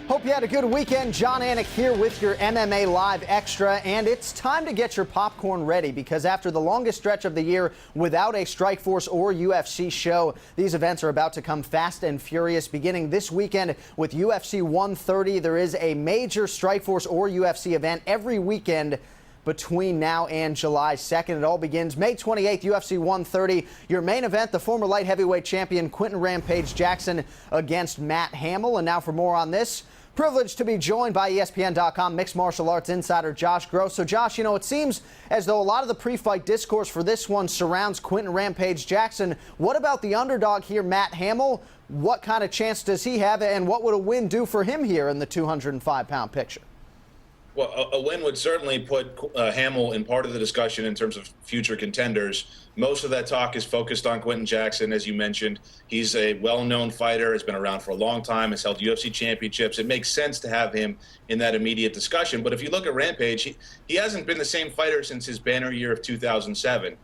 Hope you had a good weekend. John Anik here with your MMA Live Extra, and it's time to get your popcorn ready because after the longest stretch of the year without a Strikeforce or UFC show, these events are about to come fast and furious. Beginning this weekend with UFC 130, there is a major Strikeforce or UFC event every weekend between now and July 2nd. It all begins May 28th, UFC 130. Your main event, the former light heavyweight champion Quentin Rampage Jackson against Matt Hamill. And now for more on this, privileged to be joined by ESPN.com mixed martial arts insider Josh Gross. So Josh, it seems as though a lot of the pre-fight discourse for this one surrounds Quentin Rampage Jackson. What about the underdog here, Matt Hamill? What kind of chance does he have, and what would a win do for him here in the 205-pound picture? Well, a win would certainly put Hamill in part of the discussion in terms of future contenders. Most of that talk is focused on Quentin Jackson, as you mentioned. He's a well-known fighter, has been around for a long time, has held UFC championships. It makes sense to have him in that immediate discussion. But if you look at Rampage, he hasn't been the same fighter since his banner year of 2007.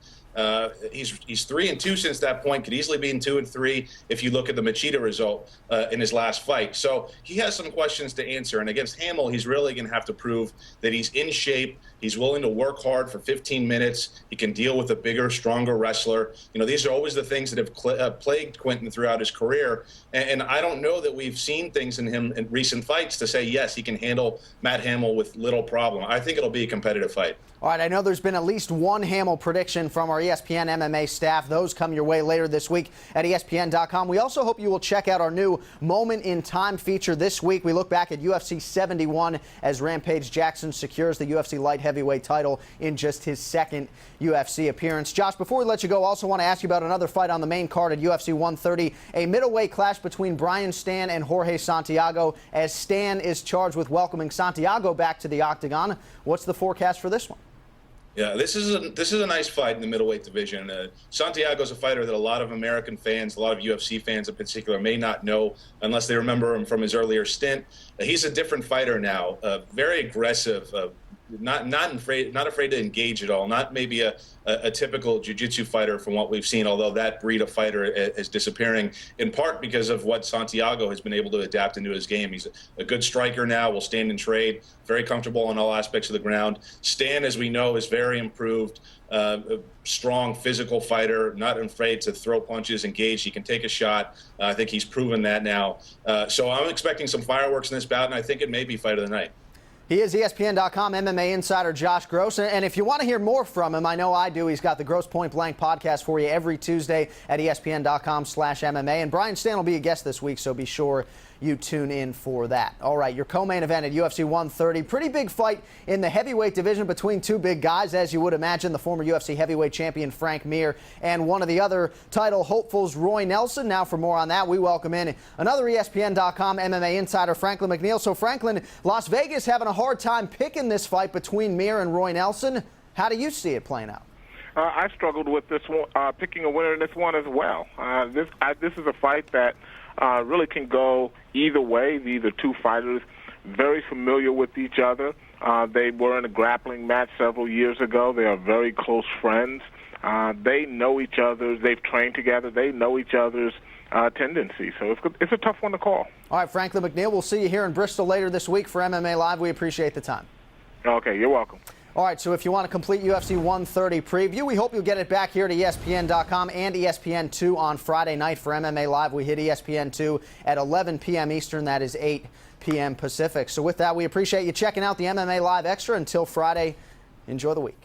He's 3-2 since that point, could easily be in 2-3 if you look at the Machida result in his last fight. So he has some questions to answer. And against Hamill, he's really going to have to prove that he's in shape. He's willing to work hard for 15 minutes. He can deal with a bigger, stronger wrestler. These are always the things that have plagued Quentin throughout his career. And I don't know that we've seen things in him in recent fights to say, yes, he can handle Matt Hamill with little problem. I think it'll be a competitive fight. All right, I know there's been at least one Hamill prediction from our ESPN MMA staff. Those come your way later this week at ESPN.com. We also hope you will check out our new Moment in Time feature this week. We look back at UFC 71 as Rampage Jackson secures the UFC light heavyweight title in just his second UFC appearance. Josh, before we let you go, I also want to ask you about another fight on the main card at UFC 130, a middleweight clash between Brian Stann and Jorge Santiago, as Stann is charged with welcoming Santiago back to the octagon. What's the forecast for this one? Yeah, this is a nice fight in the middleweight division. Santiago's a fighter that a lot of American fans, a lot of UFC fans in particular, may not know unless they remember him from his earlier stint. He's a different fighter now, very aggressive, not afraid to engage at all. Not maybe a typical jiu-jitsu fighter from what we've seen, although that breed of fighter is disappearing in part because of what Santiago has been able to adapt into his game. He's a good striker now, will stand and trade, very comfortable on all aspects of the ground. Stan, as we know, is very improved, a strong physical fighter, not afraid to throw punches, engage. He can take a shot. I think he's proven that now. So I'm expecting some fireworks in this bout, and I think it may be fight of the night. He is ESPN.com MMA insider Josh Gross. And if you want to hear more from him, I know I do, he's got the Gross Point Blank podcast for you every Tuesday at ESPN.com/MMA. And Brian Stann will be a guest this week, so be sure you tune in for that. All right, your co-main event at UFC 130. Pretty big fight in the heavyweight division between two big guys, as you would imagine, the former UFC heavyweight champion Frank Mir and one of the other title hopefuls, Roy Nelson. Now for more on that, we welcome in another ESPN.com MMA insider, Franklin McNeil. So Franklin, Las Vegas having a hard time picking this fight between Mir and Roy Nelson. How do you see it playing out? I struggled with this one, picking a winner in this one as well. This is a fight that really can go either way. These are two fighters very familiar with each other. They were in a grappling match several years ago. They are very close friends. They know each other. They've trained together. They know each other's tendencies. So it's a tough one to call. All right, Franklin McNeil, we'll see you here in Bristol later this week for MMA Live. We appreciate the time. Okay, you're welcome. All right, so if you want a complete UFC 130 preview, we hope you'll get it back here to ESPN.com and ESPN2 on Friday night for MMA Live. We hit ESPN2 at 11 p.m. Eastern. That is 8 p.m. Pacific. So with that, we appreciate you checking out the MMA Live Extra. Until Friday, enjoy the week.